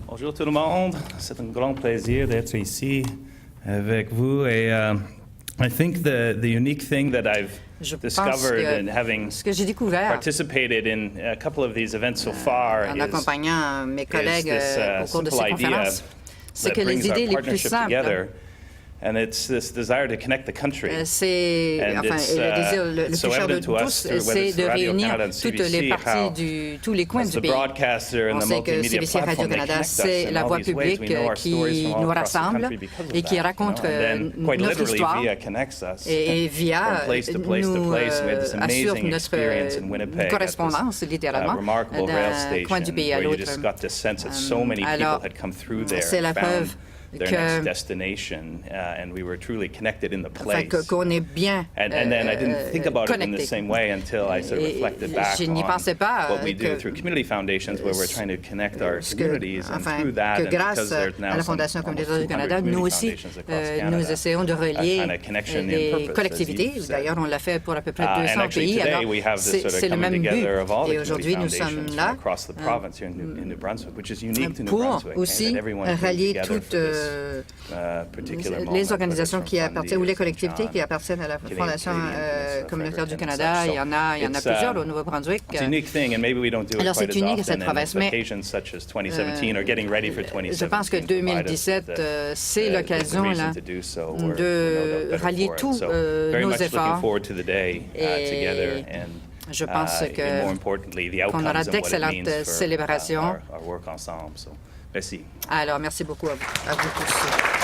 Bonjour tout le monde, c'est un grand plaisir d'être ici avec vous et I think the unique thing that I've discovered in having participated in a couple of these events so far en accompagnant mes collègues au cours de ces conférences, c'est que les idées les plus simples, and it's this desire to connect the country. C'est le plus cher de tous, c'est de réunir toutes les parties tous les coins du pays. On sait que CBC Radio-Canada, c'est la voix publique qui nous rassemble et qui raconte notre histoire et via nous assure notre correspondance littéralement d'un coin du pays à l'autre. Alors, c'est la preuve qu'on est bien connecté. Je n'y pensais pas que grâce à la Fondation Communautaires du Canada, nous aussi, nous essayons de relier les collectivités. D'ailleurs, on l'a fait pour à peu près 200 pays. Alors, c'est le même but. Et aujourd'hui, nous sommes là pour aussi rallier toutes les organisations qui appartiennent ou les collectivités qui appartiennent à la Fondation Communautaire du Canada. Il y en a plusieurs au Nouveau-Brunswick. Alors, c'est unique à cette province, mais je pense que 2017, c'est l'occasion de rallier tous nos efforts. Et je pense qu'on aura d'excellentes célébrations. Merci. Alors, merci beaucoup à vous tous.